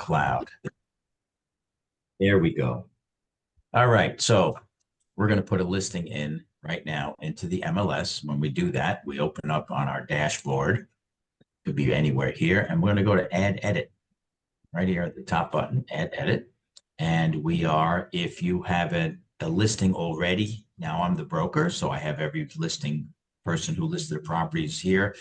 cloud. There we go. All right, so we're going to put a listing in right now into the MLS. When we do that, we open up on our dashboard. Could be anywhere here, and we're going to go to Add Edit. Right here at the top button, Add Edit. And we are, if you have a listing already, now I'm the broker, so I have every listing person who listed their properties here,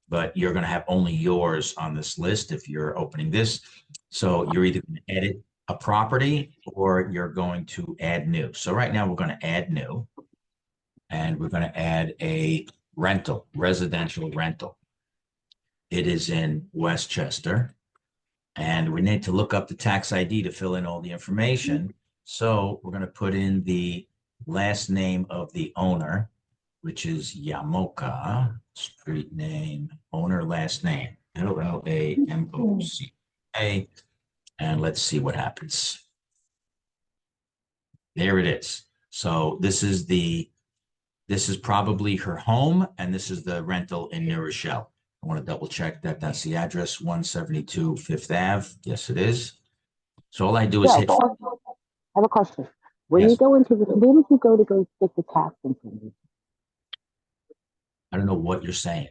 but you're going to have only yours on this list if you're opening this. So you're either going to edit a property or you're going to add new. So right now we're going to add new, and we're going to add a rental, residential rental. It is in Westchester, and we need to look up the tax ID to fill in all the information. So we're going to put in the last name of the owner, which is Yamoka, street name, owner, last name, Lamoca. And let's see what happens. There it is. So this is probably her home, and this is the rental in New Rochelle. I want to double check that that's the address, 172 Fifth Ave. Yes, it is. So all I do is Yeah, hit. I have a question. When you Yes. go into where did you go to go get the tax information? I don't know what you're saying.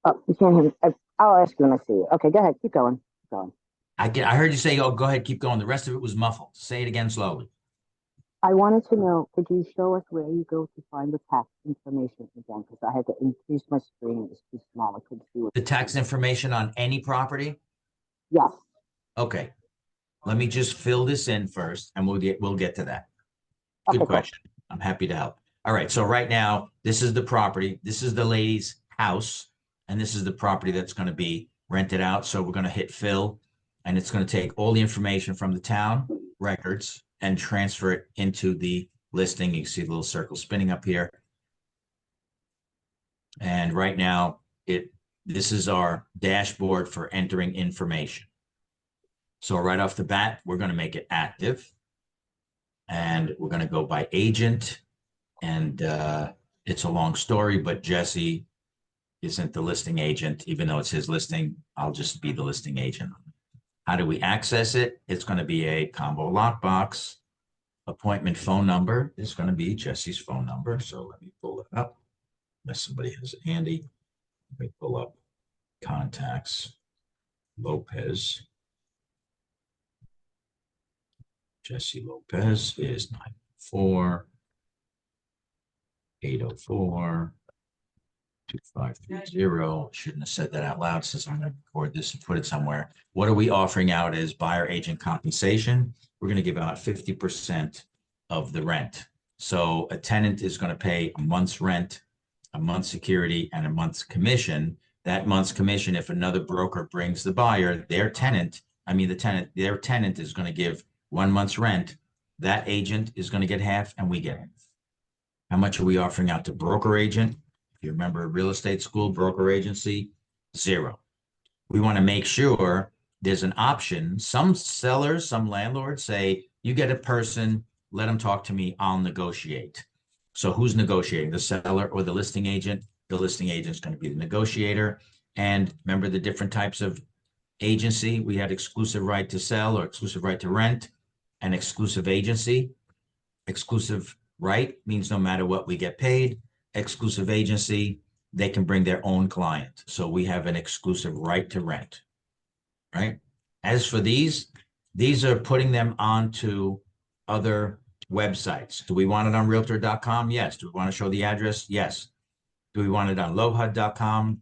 Oh, you can't hear me. I'll ask you when I see you. Okay, go ahead. Keep going. Keep going. I heard you say, oh, go ahead, keep going. The rest of it was muffled. Say it again slowly. I wanted to know, could you show us where you go to find the tax information again? Because I had to increase my screen. It was too small. I couldn't see what. The tax information on any property? Yes. Okay. Let me just fill this in first, and we'll get to that. Okay, Good cool. question. I'm happy to help. All right. So right now, this is the property. This is the lady's house, and this is the property that's going to be rented out. So we're going to hit fill, and it's going to take all the information from the town records and transfer it into the listing. You can see the little circle spinning up here. And right now, this is our dashboard for entering information. So right off the bat, we're going to make it active. And we're going to go by agent. And it's a long story, but Jesse isn't the listing agent. Even though it's his listing, I'll just be the listing agent. How do we access it? It's going to be a combo lockbox. Appointment phone number is going to be Jesse's phone number. So let me pull it up. Unless somebody has it handy. Let me pull up contacts. Lopez. Jesse Lopez is 904 804 2530. Shouldn't have said that out loud since I'm going to record this and put it somewhere. What are we offering out as buyer agent compensation? We're going to give out 50% of the rent. So a tenant is going to pay a month's rent, a month's security, and a month's commission. That month's commission, if another broker brings the buyer, their tenant is going to give 1 month's rent. That agent is going to get half, and we get half. How much are we offering out to broker agent? If you remember real estate school, broker agency, 0. We want to make sure there's an option. Some sellers, some landlords say, you get a person, let them talk to me, I'll negotiate. So who's negotiating, the seller or the listing agent? The listing agent is going to be the negotiator. And remember the different types of agency? We had exclusive right to sell or exclusive right to rent and exclusive agency. Exclusive right means no matter what, we get paid. Exclusive agency, they can bring their own client. So we have an exclusive right to rent, right? As for these are putting them onto other websites. Do we want it on realtor.com? Yes. Do we want to show the address? Yes. Do we want it on lowhud.com?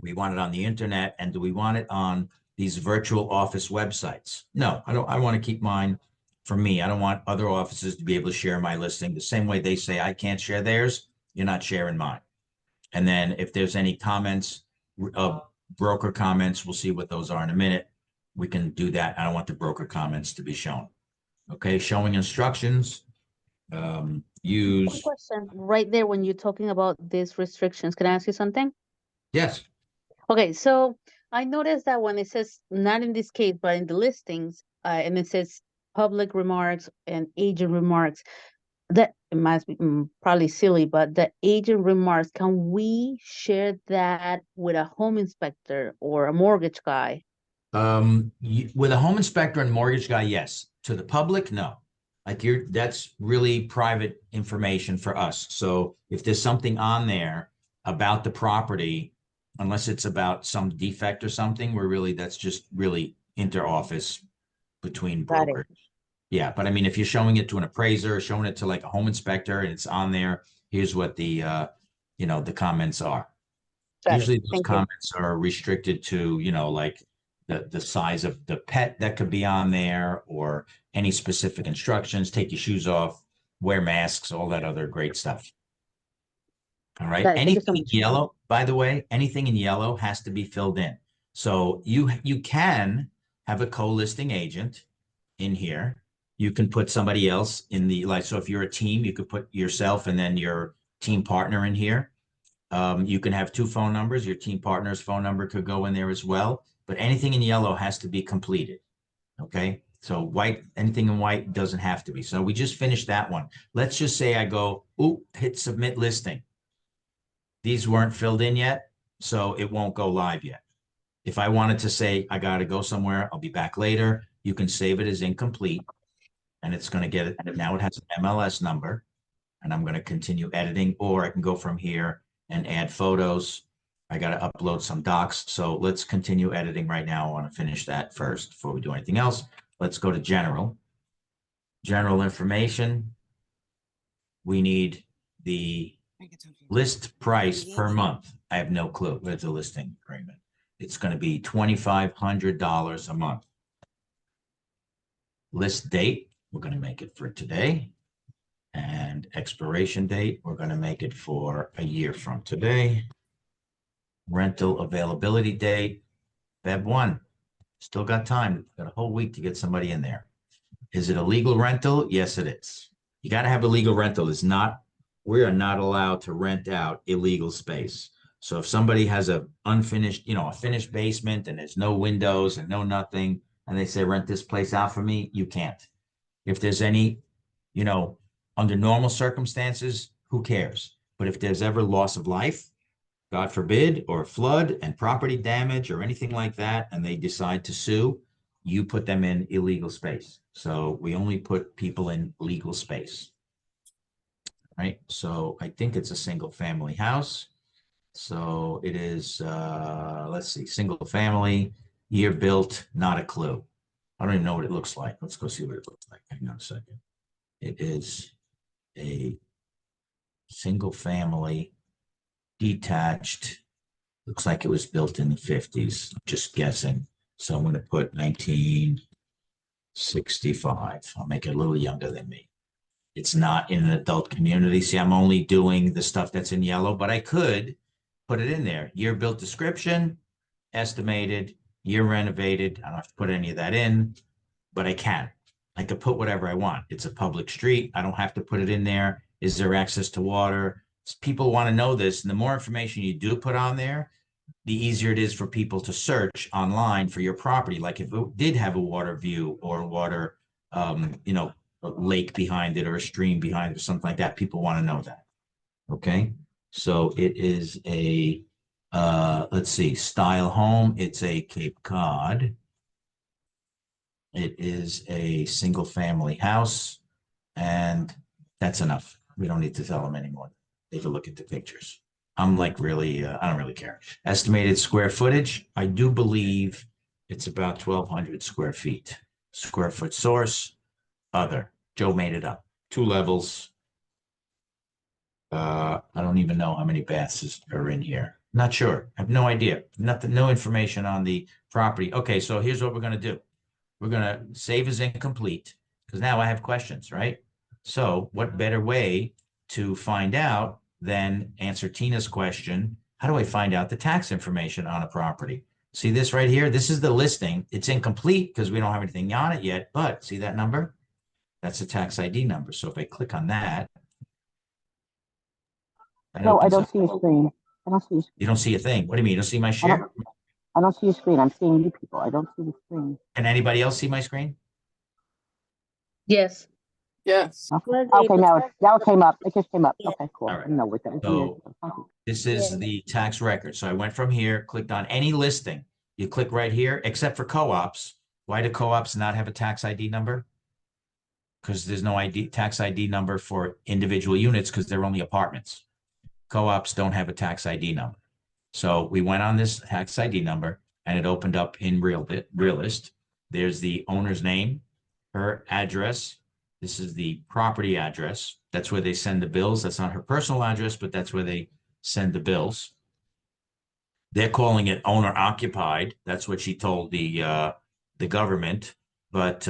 We want it on the internet. And do we want it on these virtual office websites? No, I don't. I want to keep mine for me. I don't want other offices to be able to share my listing the same way they say I can't share theirs. You're not sharing mine. And then if there's any comments, broker comments, we'll see what those are in a minute. We can do that. I don't want the broker comments to be shown. Okay, showing instructions. Use. One question right there when you're talking about these restrictions. Can I ask you something? Yes. Okay, so I noticed that when it says, not in this case, but in the listings, and it says public remarks and agent remarks, that it must be probably silly, but the agent remarks, can we share that with a home inspector or a mortgage guy? With a home inspector and mortgage guy, yes. To the public, no. Like that's really private information for us. So if there's something on there about the property, unless it's about some defect or something, that's just really inter-office between Got it. brokers. Yeah, but I mean, if you're showing it to an appraiser, showing it to like a home inspector and it's on there, here's what the the comments are. Got it. Usually those Thank you. comments are restricted to, like the size of the pet that could be on there, or any specific instructions, take your shoes off, wear masks, all that other great stuff. All right. Got it. Thank you so Anything in much. yellow, by the way, anything in yellow has to be filled in. So you can have a co-listing agent in here. You can put somebody else in so if you're a team, you could put yourself and then your team partner in here. You can have 2 phone numbers. Your team partner's phone number could go in there as well, but anything in yellow has to be completed. Okay. So white, anything in white doesn't have to be. So we just finished that one. Let's just say I go, hit submit listing. These weren't filled in yet, so it won't go live yet. If I wanted to say, I got to go somewhere, I'll be back later, you can save it as incomplete, and it's going to get it. Now it has an MLS number, and I'm going to continue editing, or I can go from here and add photos. I got to upload some docs. So let's continue editing right now. I want to finish that first before we do anything else. Let's go to general information. We need the list price per month. I have no clue. Where's the listing agreement? It's going to be $2,500 a month. List date, we're going to make it for today. And expiration date, we're going to make it for a year from today. Rental availability date, Feb 1. Still got time. Got a whole week to get somebody in there. Is it a legal rental? Yes, it is. You got to have a legal rental. We are not allowed to rent out illegal space. So if somebody has a unfinished, a finished basement and there's no windows and no nothing, and they say, rent this place out for me, you can't. If there's any, under normal circumstances, who cares? But if there's ever loss of life, God forbid, or flood and property damage or anything like that, and they decide to sue, you put them in illegal space. So we only put people in legal space. Right. So I think it's a single family house. So it is, let's see, single family, year built, not a clue. I don't even know what it looks like. Let's go see what it looks like. Hang on a second. It is a single family, detached. Looks like it was built in the 50s. I'm just guessing. So I'm going to put 1965. I'll make it a little younger than me. It's not in an adult community. See, I'm only doing the stuff that's in yellow, but I could put it in there. Year built description, estimated, year renovated. I don't have to put any of that in, but I can. I could put whatever I want. It's a public street. I don't have to put it in there. Is there access to water? People want to know this. And the more information you do put on there, the easier it is for people to search online for your property. Like if it did have a water view or water, a lake behind it or a stream behind it or something like that, people want to know that. Okay. So it is a, let's see, style home. It's a Cape Cod. It is a single family house, and that's enough. We don't need to tell them anymore. Take a look at the pictures. I'm like really, I don't really care. Estimated square footage. I do believe it's about 1,200 square feet. Square foot source. Other. Joe made it up. 2 levels. I don't even know how many baths are in here. Not sure. I have no idea. Nothing, no information on the property. Okay, so here's what we're going to do. We're going to save as incomplete because now I have questions, right? So what better way to find out than answer Tina's question? How do I find out the tax information on a property? See this right here? This is the listing. It's incomplete because we don't have anything on it yet, but see that number? That's a tax ID number. So if I click on that. No, I don't see your screen. I don't see your screen. You don't see a thing. What do you mean? You don't see my share? I don't see your screen. I'm seeing you people. I don't see the screen. Can anybody else see my screen? Yes. Yes. Okay, now it came up. It just came up. Yeah. Okay, cool. All right. No, with that. So this is Yeah. the tax record. So I went from here, clicked on any listing. You click right here, except for co-ops. Why do co-ops not have a tax ID number? Because there's no tax ID number for individual units because they're only apartments. Co-ops don't have a tax ID number. So we went on this tax ID number and it opened up in Realist. There's the owner's name, her address. This is the property address. That's where they send the bills. That's not her personal address, but that's where they send the bills. They're calling it owner occupied. That's what she told the government, but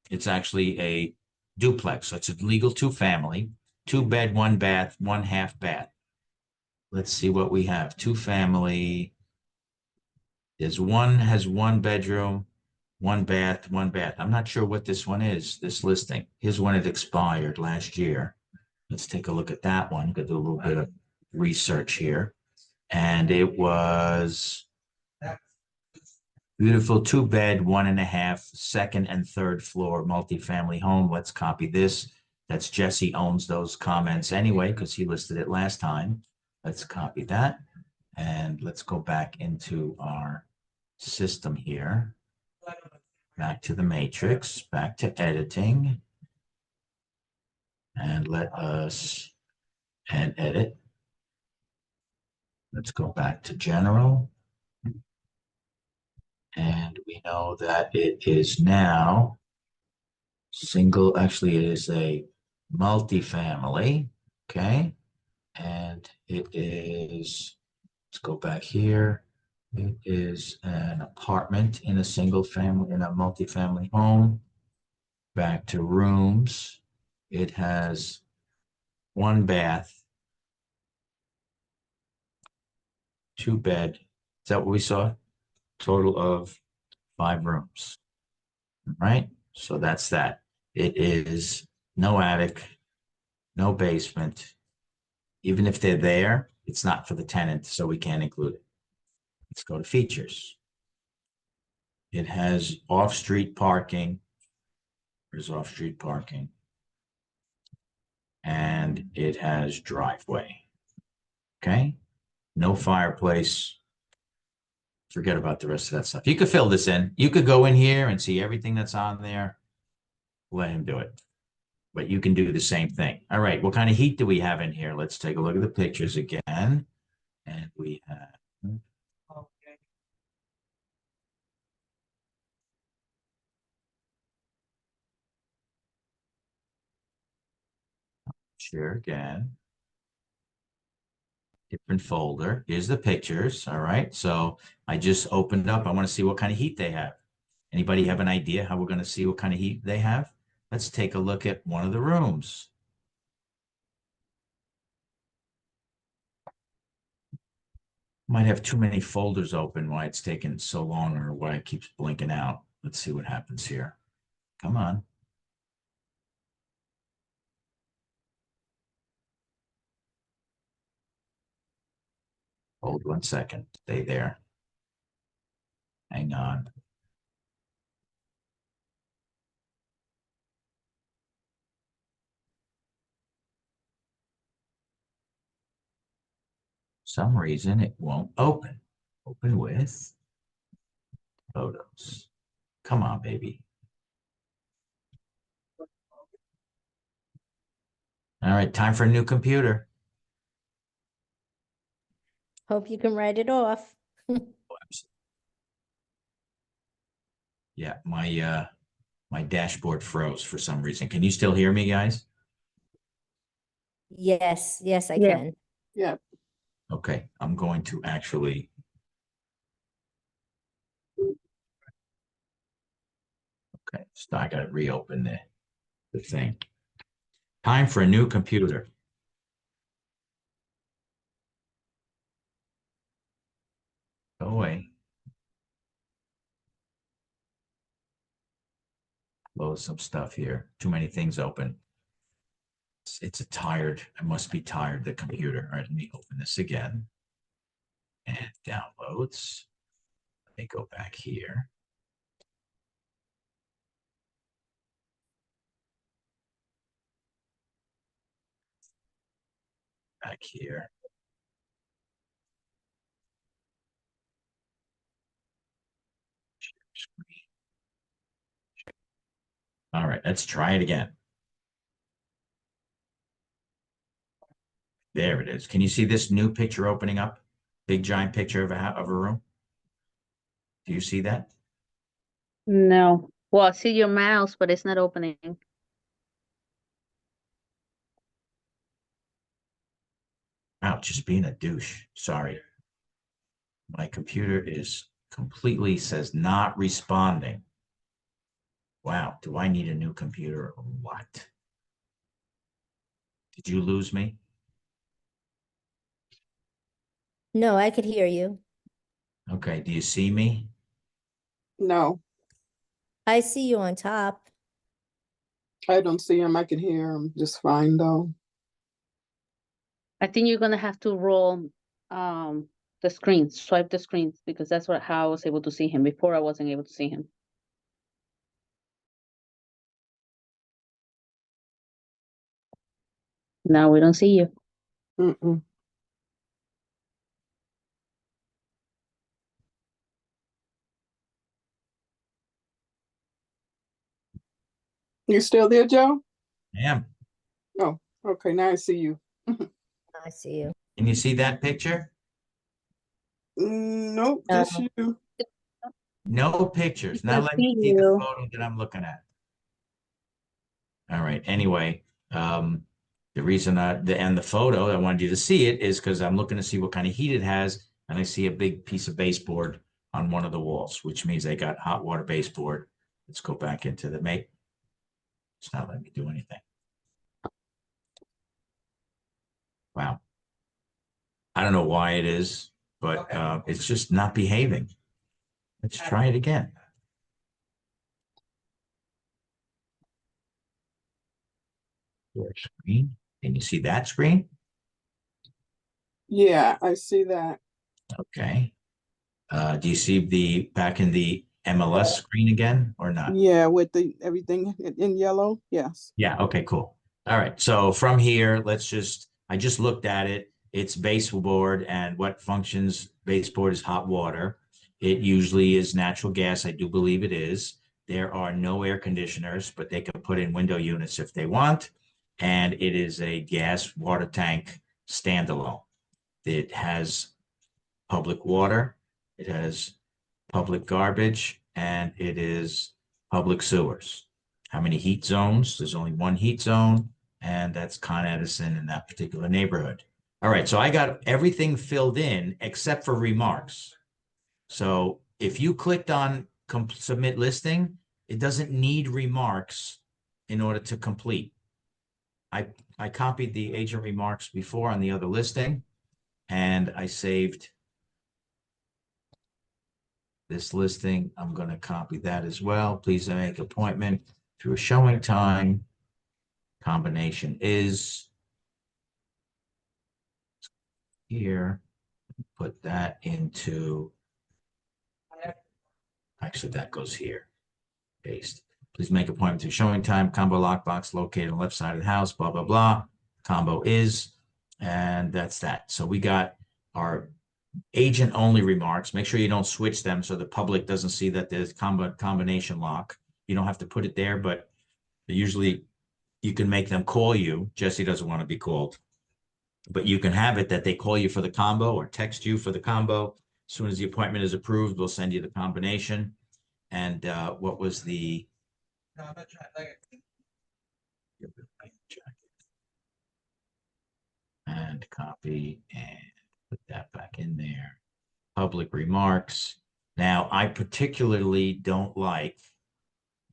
it's actually a duplex. So it's a legal 2-family, 2-bed, 1-bath, 1/2 bath. Let's see what we have. 2-family. Has 1 bedroom, 1 bath, 1 bath. I'm not sure what this one is, this listing. Here's when it expired last year. Let's take a look at that one. Go do a little bit of research here. And it was beautiful 2-bed, 1.5, second and third floor multifamily home. Let's copy this. That's Jesse owns those comments anyway, because he listed it last time. Let's copy that. And let's go back into our system here. Back to the matrix, back to editing. And let us edit. Let's go back to general. And we know that it is now single, actually it is a multifamily, okay? And it is, let's go back here. It is an apartment in a single family, in a multifamily home. Back to rooms. It has 1 bath, 2 bed. Is that what we saw? Total of 5 rooms, right? So that's that. It is no attic, no basement. Even if they're there, it's not for the tenant, so we can't include it. Let's go to features. It has off-street parking. There's off-street parking. And it has driveway. Okay? No fireplace. Forget about the rest of that stuff. You could fill this in. You could go in here and see everything that's on there. Let him do it. But you can do the same thing. All right, what kind of heat do we have in here? Let's take a look at the pictures again. And we have share again. Different folder. Here's the pictures. All right. So I just opened up. I want to see what kind of heat they have. Anybody have an idea how we're going to see what kind of heat they have? Let's take a look at one of the rooms. Might have too many folders open, why it's taking so long or why it keeps blinking out. Let's see what happens here. Come on. Hold 1 second. Stay there. Hang on. Some reason it won't open. Open with photos. Come on, baby. All right, time for a new computer. Hope you can write it off. Yeah, my dashboard froze for some reason. Can you still hear me, guys? Yes, I Yeah. can. Yeah. Okay, I'm going to actually. Okay, so I gotta reopen the thing. Time for a new computer. Go away. Load some stuff here. Too many things open. It's a tired, I must be tired, the computer. All right, let me open this again. And downloads. Let me go back here. Back here. All right, let's try it again. There it is. Can you see this new picture opening up? Big giant picture of a room? Do you see that? No. Well, I see your mouse, but it's not opening. Wow, just being a douche. Sorry. My computer is completely says not responding. Wow, do I need a new computer or what? Did you lose me? No, I could hear you. Okay, do you see me? No, I see you on top. I don't see him. I can hear him just fine though. I think you're gonna have to roll the screen, swipe the screens, because that's how I was able to see him. Before I wasn't able to see him. Now we don't see you. Mm-mm. You still there, Joe? I am. Oh, okay. Now I see you. I see you. Can you see that picture? Nope, just you. No pictures. Now I let me see see the you. photo that I'm looking at. All right. Anyway, the reason the photo, I wanted you to see it is because I'm looking to see what kind of heat it has. And I see a big piece of baseboard on one of the walls, which means they got hot water baseboard. Let's go back into the mate. It's not letting me do anything. Wow. I don't know why it is, but it's just not behaving. Let's try it again. Your screen. Can you see that screen? Yeah, I see that. Okay. Do you see the back in the MLS screen again or not? Yeah, with the everything in yellow. Yes. Yeah, okay, cool. All right. So from here, I just looked at it. It's baseboard, and what functions baseboard is hot water. It usually is natural gas. I do believe it is. There are no air conditioners, but they can put in window units if they want. And it is a gas water tank standalone. It has public water, it has public garbage, and it is public sewers. How many heat zones? There's only one heat zone, and that's Con Edison in that particular neighborhood. All right, so I got everything filled in except for remarks. So if you clicked on submit listing, it doesn't need remarks in order to complete. I copied the agent remarks before on the other listing, and I saved this listing. I'm going to copy that as well. Please make appointment through showing time. Combination is here. Put that into, actually that goes here. Paste. Please make appointment through showing time. Combo lockbox located on the left side of the house, blah, blah, blah. Combo is, and that's that. So we got our agent only remarks. Make sure you don't switch them so the public doesn't see that there's combination lock. You don't have to put it there, but usually you can make them call you. Jesse doesn't want to be called, but you can have it that they call you for the combo or text you for the combo. As soon as the appointment is approved, we'll send you the combination. And what was the and copy and put that back in there. Public remarks. Now, I particularly don't like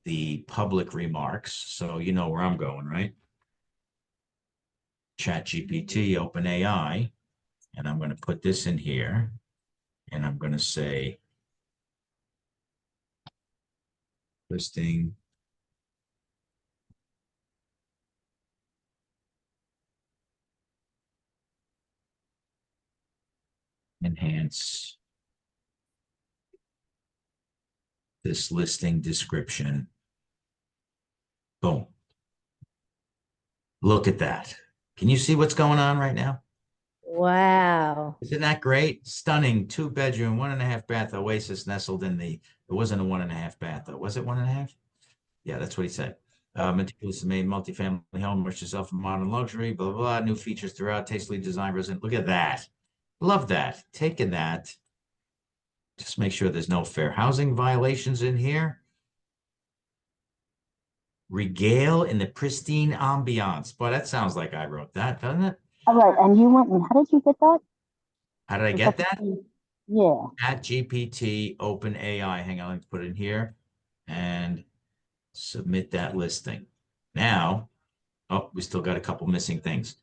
the public remarks, so you know where I'm going, right? ChatGPT, OpenAI, and I'm going to put this in here, and I'm going to say listing enhance this listing description. Boom. Look at that. Can you see what's going on right now? Wow. Isn't that great? Stunning 2-bedroom, 1.5 bath Oasis nestled in the, it wasn't a 1.5 bath though. Was it 1.5? Yeah, that's what he said. Meticulous made multifamily home, immerse yourself in modern luxury, blah, blah, blah, new features throughout, tastefully designed resident. Look at that. Love that. Taking that. Just make sure there's no fair housing violations in here. Regale in the pristine ambiance. Boy, that sounds like I wrote that, doesn't it? All right, and you went and how did you get that? How did I Was get the that? same- Yeah. At GPT, OpenAI. Hang on, let's put it in here and submit that listing. Now, oh, we still got a couple missing things.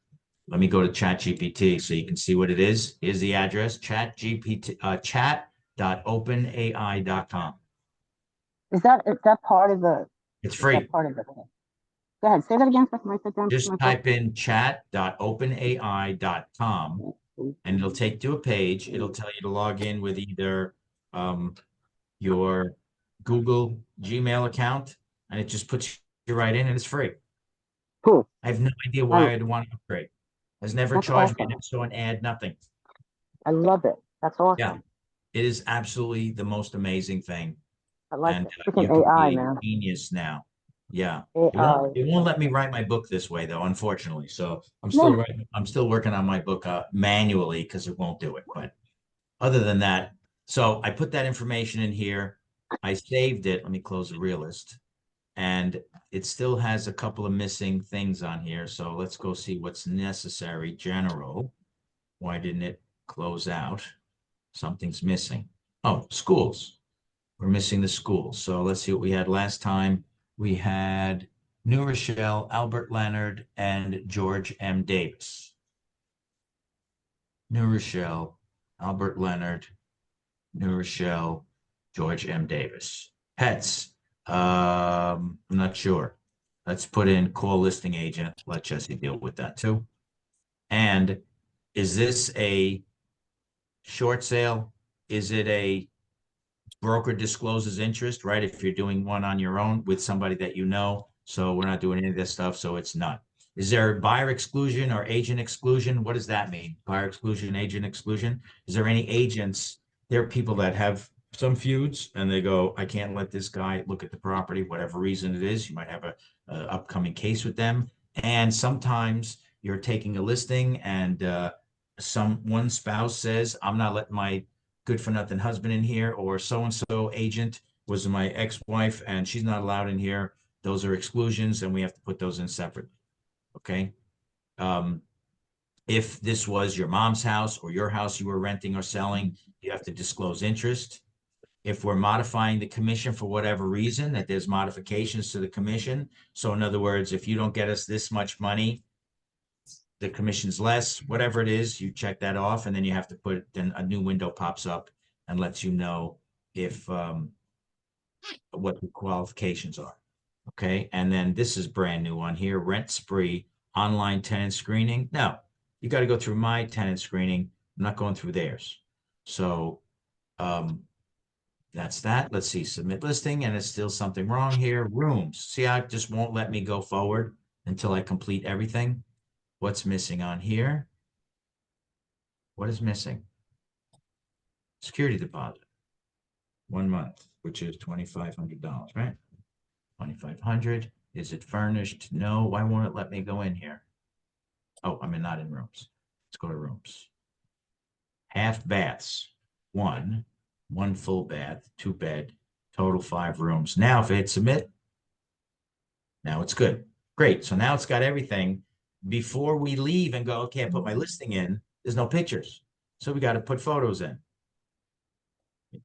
Let me go to ChatGPT so you can see what it is. Here's the address, chat.openai.com. Is that part of the? It's Is free. that part of the? Go ahead. Say that again. So I can write that down. for Just my book. type in chat.openai.com and it'll take you to a page. It'll tell you to log in with either your Google Gmail account, and it just puts you right in, and it's free. Cool. I have no idea why I'd want to upgrade. Has never That's charged me, awesome. never saw an ad, nothing. I love it. That's awesome. Yeah, it is absolutely the most amazing thing. I like And it. you Freaking can AI, be a man. genius now. Yeah. AI. It won't let me write my book this way though, unfortunately. So I'm Yeah. still writing, I'm still working on my book manually because it won't do it. But other than that, so I put that information in here. I saved it. Let me close the realist. And it still has a couple of missing things on here. So let's go see what's necessary. General. Why didn't it close out? Something's missing. Oh, schools. We're missing the schools. So let's see what we had last time. We had New Rochelle, Albert Leonard, and George M. Davis. New Rochelle, Albert Leonard, New Rochelle, George M. Davis. Pets. I'm not sure. Let's put in call listing agent. Let Jesse deal with that too. And is this a short sale? Is it a broker discloses interest, right? If you're doing one on your own with somebody that you know. So we're not doing any of this stuff. So it's not. Is there buyer exclusion or agent exclusion? What does that mean? Buyer exclusion, agent exclusion? Is there any agents? There are people that have some feuds and they go, I can't let this guy look at the property, whatever reason it is. You might have a upcoming case with them. And sometimes you're taking a listing and one spouse says, I'm not letting my good for nothing husband in here, or so-and-so agent was my ex-wife and she's not allowed in here. Those are exclusions and we have to put those in separately. Okay. If this was your mom's house or your house you were renting or selling, you have to disclose interest. If we're modifying the commission for whatever reason, that there's modifications to the commission. So in other words, if you don't get us this much money, the commission's less, whatever it is, you check that off, and then you have to put, then a new window pops up and lets you know if what the qualifications are. Okay, and then this is brand new on here, Rent Spree, online tenant screening. No, you got to go through my tenant screening. I'm not going through theirs. So that's that. Let's see, submit listing, and it's still something wrong here. Rooms. See how it just won't let me go forward until I complete everything. What's missing on here? What is missing? Security deposit. 1 month, which is $2,500, right? 2,500. Is it furnished? No. Why won't it let me go in here? Oh, I'm not in rooms. Let's go to rooms. Half baths. One full bath, 2 bed, total 5 rooms. Now, if I hit submit, now it's good. Great. So now it's got everything. Before we leave and go, okay, I put my listing in, there's no pictures. So we got to put photos in.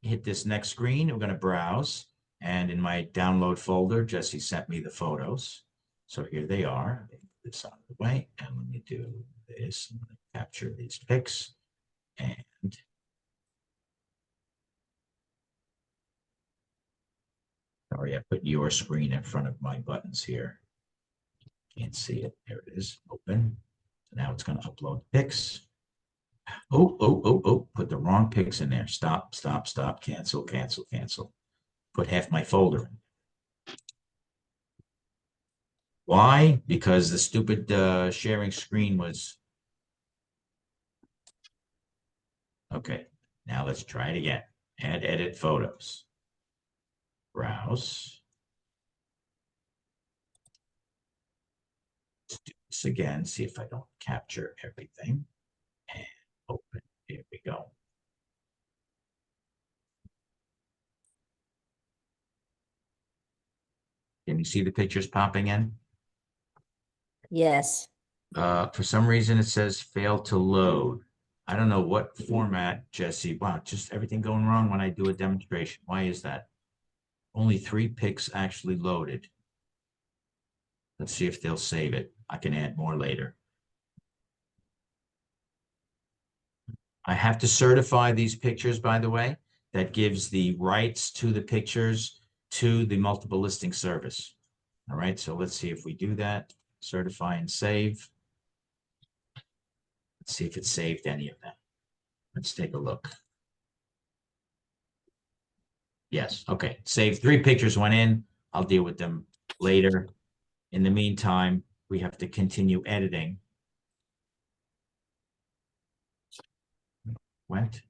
Hit this next screen. We're going to browse. And in my download folder, Jesse sent me the photos. So here they are. Put this out of the way. And let me do this. I'm going to capture these pics. And sorry, I put your screen in front of my buttons here. Can't see it. There it is. Open. So now it's going to upload pics. Oh, put the wrong pics in there. Stop. Cancel. Put half my folder in. Why? Because the stupid sharing screen was. Okay. Now let's try it again. Add edit photos. Browse. this again, see if I don't capture everything. And open, here we go. Can you see the pictures popping in? Yes. For some reason, it says fail to load. I don't know what format, Jesse. Wow, just everything going wrong when I do a demonstration. Why is that? Only 3 pics actually loaded. Let's see if they'll save it. I can add more later. I have to certify these pictures, by the way. That gives the rights to the pictures to the multiple listing service. All right, so let's see if we do that. Certify and save. Let's see if it saved any of them. Let's take a look. Yes, okay. Save 3 pictures went in. I'll deal with them later. In the meantime, we have to continue editing. Went.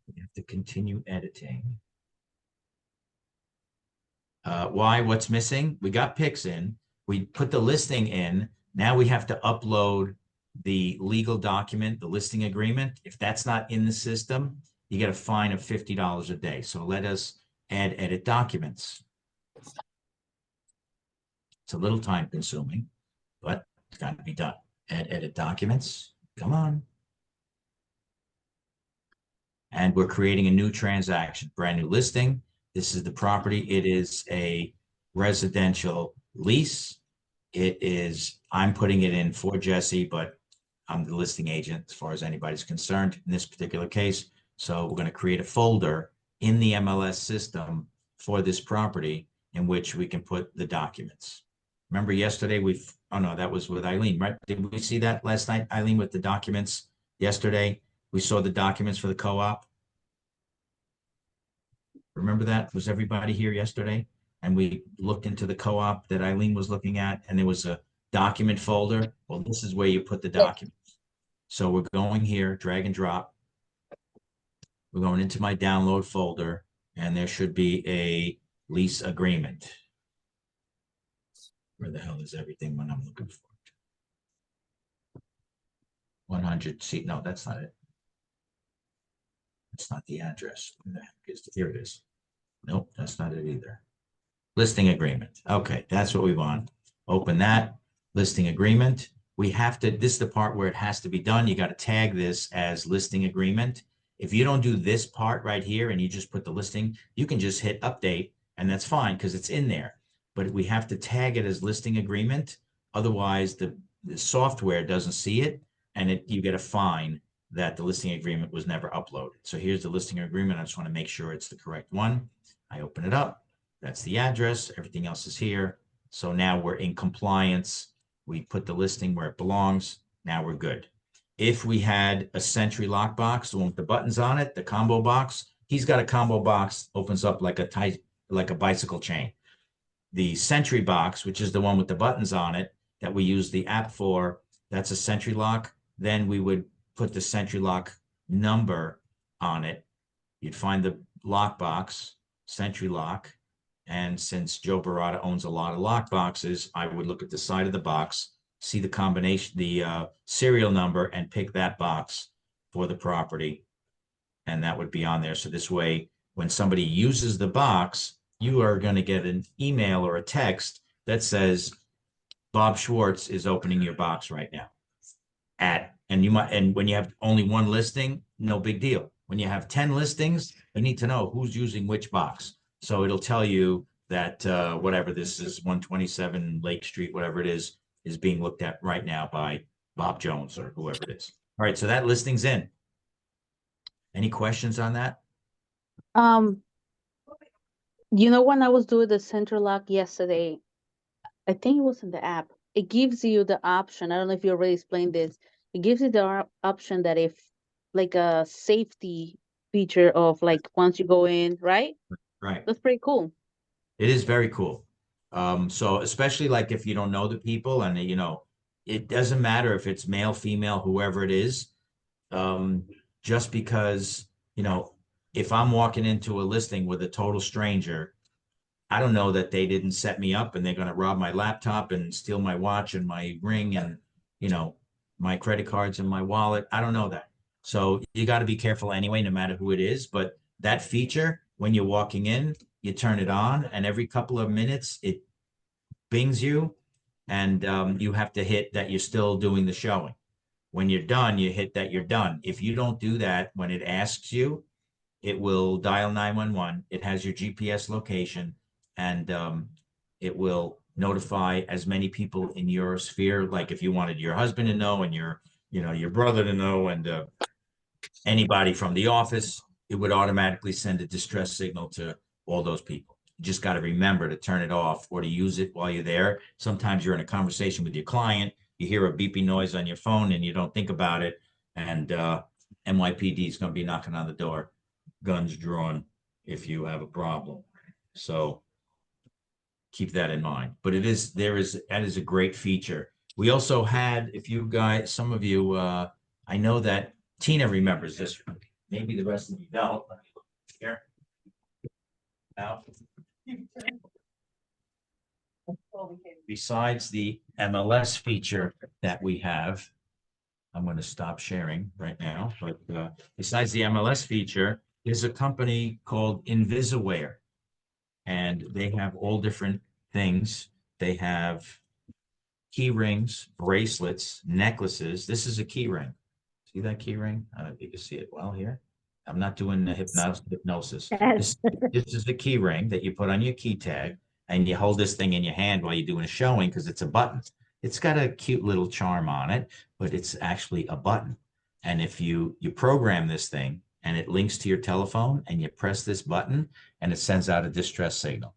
We have to continue editing. Why? What's missing? We got pics in. We put the listing in. Now we have to upload the legal document, the listing agreement. If that's not in the system, you get a fine of $50 a day. So let us add edit documents. It's a little time consuming, but it's got to be done. Add edit documents. Come on. And we're creating a new transaction, brand new listing. This is the property. It is a residential lease. It is, I'm putting it in for Jesse, but I'm the listing agent as far as anybody's concerned in this particular case. So we're going to create a folder in the MLS system for this property in which we can put the documents. Remember yesterday oh no, that was with Eileen, right? Did we see that last night, Eileen, with the documents yesterday? We saw the documents for the co-op. Remember that? Was everybody here yesterday? And we looked into the co-op that Eileen was looking at, and there was a document folder. Well, this is where you put the documents. So we're going here, drag and drop. We're going into my download folder, and there should be a lease agreement. Where the hell is everything when I'm looking for it? 100 seat. No, that's not it. That's not the address. Where the heck is it? Here it is. Nope, that's not it either. Listing agreement. Okay, that's what we want. Open that listing agreement. We have to, this is the part where it has to be done. You got to tag this as listing agreement. If you don't do this part right here and you just put the listing, you can just hit update and that's fine because it's in there. But we have to tag it as listing agreement. Otherwise, the software doesn't see it and you get a fine that the listing agreement was never uploaded. So here's the listing agreement. I just want to make sure it's the correct one. I open it up. That's the address. Everything else is here. So now we're in compliance. We put the listing where it belongs. Now we're good. If we had a Sentry lockbox, the one with the buttons on it, the combo box, he's got a combo box, opens up like a bicycle chain. The Sentry box, which is the one with the buttons on it that we use the app for, that's a Sentry lock. Then we would put the Sentry lock number on it. You'd find the lockbox, Sentry lock. And since Joe Barata owns a lot of lock boxes, I would look at the side of the box, see the combination, the serial number, and pick that box for the property. And that would be on there. So this way, when somebody uses the box, you are going to get an email or a text that says, Bob Schwartz is opening your box right now. And when you have only one listing, no big deal. When you have 10 listings, you need to know who's using which box. So it'll tell you that whatever this is, 127 Lake Street, whatever it is being looked at right now by Bob Jones or whoever it is. All right, so that listing's in. Any questions on that? You know, when I was doing the Central Lock yesterday, I think it was in the app. It gives you the option. I don't know if you already explained this. It gives you the option that if like a safety feature of like once you go in, right? Right. That's pretty cool. It is very cool. So especially like if you don't know the people and it doesn't matter if it's male, female, whoever it is. Just because, if I'm walking into a listing with a total stranger, I don't know that they didn't set me up and they're gonna rob my laptop and steal my watch and my ring and, you know, my credit cards and my wallet. I don't know that. So you got to be careful anyway, no matter who it is. But that feature, when you're walking in, you turn it on, and every couple of minutes it bings you, and you have to hit that you're still doing the showing. When you're done, you hit that you're done. If you don't do that when it asks you, it will dial 911. It has your GPS location, and it will notify as many people in your sphere. Like if you wanted your husband to know and your brother to know and anybody from the office, it would automatically send a distress signal to all those people. You just got to remember to turn it off or to use it while you're there. Sometimes you're in a conversation with your client, you hear a beeping noise on your phone and you don't think about it. And NYPD is going to be knocking on the door, guns drawn, if you have a problem. So keep that in mind. But that is a great feature. We also had, if you guys, some of you, I know that Tina remembers this. Maybe the rest of you don't. Let me look here. Now, besides the MLS feature that we have, I'm going to stop sharing right now, but besides the MLS feature, there's a company called Invisaware, and they have all different things. They have key rings, bracelets, necklaces. This is a key ring. See that key ring? I don't know if you can see it well here. I'm not doing the hypnosis. Yes. This is the key ring that you put on your key tag, and you hold this thing in your hand while you're doing a showing because it's a button. It's got a cute little charm on it, but it's actually a button. And if you program this thing and it links to your telephone and you press this button and it sends out a distress signal.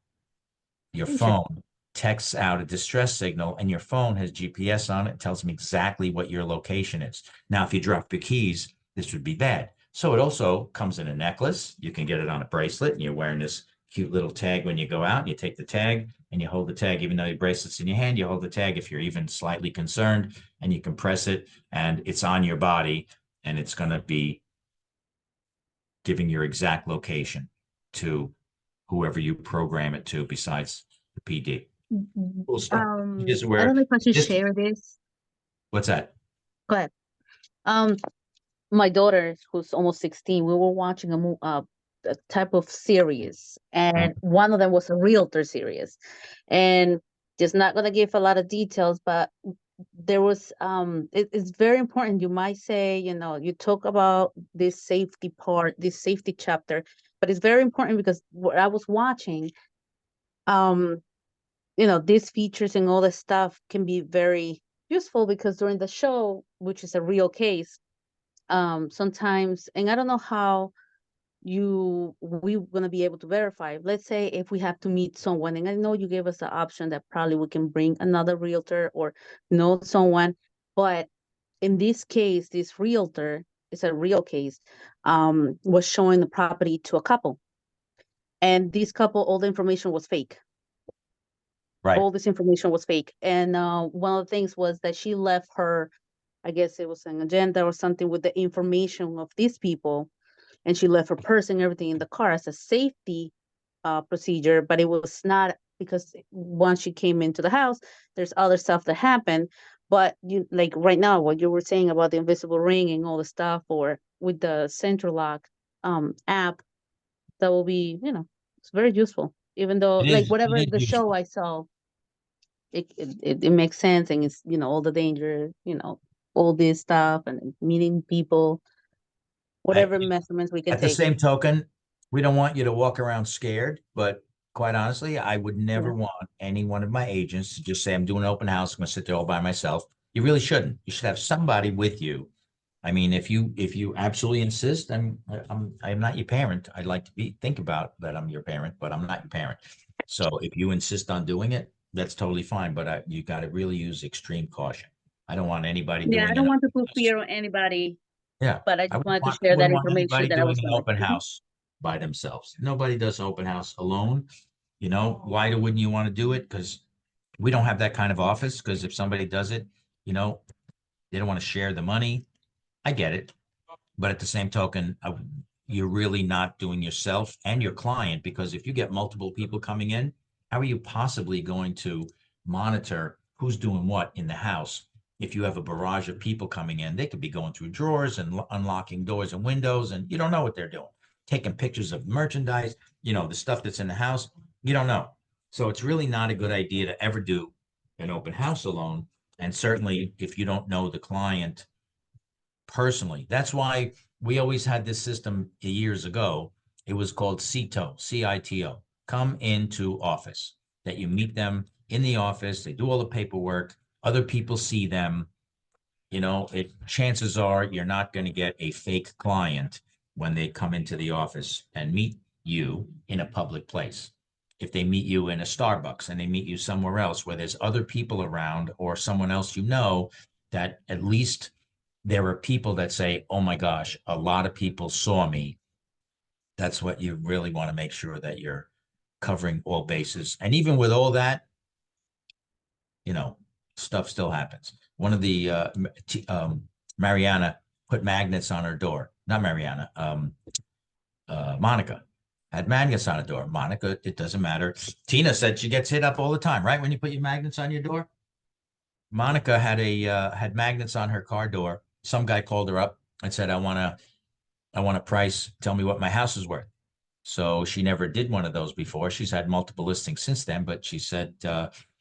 Your phone texts out a distress signal and your phone has GPS on it, tells me exactly what your location is. Now, if you drop your keys, this would be bad. So it also comes in a necklace. You can get it on a bracelet and you're wearing this cute little tag when you go out. You take the tag and you hold the tag, even though your bracelet's in your hand, you hold the tag if you're even slightly concerned, and you can press it and it's on your body and it's going to be giving your exact location to whoever you program it to besides the PD. Cool stuff. I Invisaware. don't know if I should Just- share this. What's that? Go ahead. My daughter, who's almost 16, we were watching a type of series, and one of them was a realtor series, and just not gonna give a lot of details, but there was it's very important. You might say, you talk about this safety part, this safety chapter, but it's very important because what I was watching, these features and all this stuff can be very useful because during the show, which is a real case, sometimes, and I don't know how we're gonna be able to verify. Let's say if we have to meet someone, and I know you gave us the option that probably we can bring another realtor or know someone, but in this case, this realtor is a real case, was showing the property to a couple, and this couple, all the information was fake. Right. All this information was fake, and one of the things was that she left her, I guess it was an agenda or something with the information of these people, and she left her purse and everything in the car as a safety procedure, but it was not, because once she came into the house, there's other stuff that happened. But like right now, what you were saying about the invisible ring and all the stuff, or with the Central Lock app, that will be, it's very useful. Even though, It like, is- whatever it is the show useful. I saw, it makes sense, and it's, all the danger, all this stuff and meeting people, whatever measurements we can At the take. same token, we don't want you to walk around scared, but quite honestly, I would never want any one of my agents to just say, I'm doing an open house, I'm gonna sit there all by myself. You really shouldn't. You should have somebody with you. I mean, if you absolutely insist, I'm not your parent. I'd like to think about that I'm your parent, but I'm not your parent. So if you insist on doing it, that's totally fine, but you got to really use extreme caution. I don't want anybody doing Yeah, I don't it. want to put fear on anybody, Yeah. but I I just wouldn't wanted to want- share that wouldn't want information anybody that I was doing an learning. open house by themselves. Nobody does open house alone. Why wouldn't you want to do it? Because we don't have that kind of office. Because if somebody does it, they don't want to share the money. I get it. But at the same token, you're really not doing yourself and your client, because if you get multiple people coming in, How are you possibly going to monitor who's doing what in the house? If you have a barrage of people coming in, they could be going through drawers and unlocking doors and windows, and you don't know what they're doing. Taking pictures of merchandise, the stuff that's in the house, you don't know. So it's really not a good idea to ever do an open house alone. And certainly if you don't know the client personally, that's why we always had this system years ago. It was called CITO, CITO, come into office, that you meet them in the office, they do all the paperwork, other people see them. Chances are you're not going to get a fake client when they come into the office and meet you in a public place. If they meet you in a Starbucks and they meet you somewhere else where there's other people around or someone else, that at least there are people that say, oh my gosh, a lot of people saw me. That's what you really want to make sure that you're covering all bases. And even with all that, stuff still happens. One of the Mariana put magnets on her door. Not Mariana, Monica had magnets on her door. Monica, it doesn't matter. Tina said she gets hit up all the time, right? When you put your magnets on your door. Monica had magnets on her car door. Some guy called her up and said, I want a price. Tell me what my house is worth. So she never did one of those before. She's had multiple listings since then, but she said,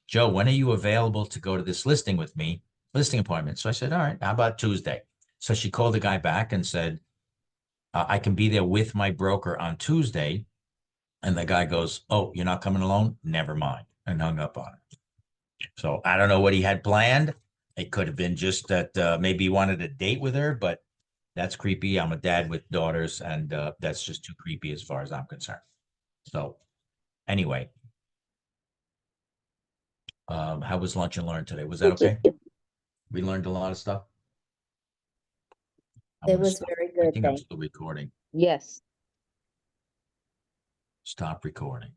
Joe, when are you available to go to this listing with me? Listing appointment. So I said, all right, how about Tuesday? So she called the guy back and said, I can be there with my broker on Tuesday. And the guy goes, oh, you're not coming alone? Never mind. And hung up on it. So I don't know what he had planned. It could have been just that maybe he wanted a date with her, but that's creepy. I'm a dad with daughters, and that's just too creepy as far as I'm concerned. So anyway, how was lunch and learn today? Was that okay? We learned a lot of stuff. I'm It gonna was stop. very I good, think I'm thank still recording. Yes. Stop recording.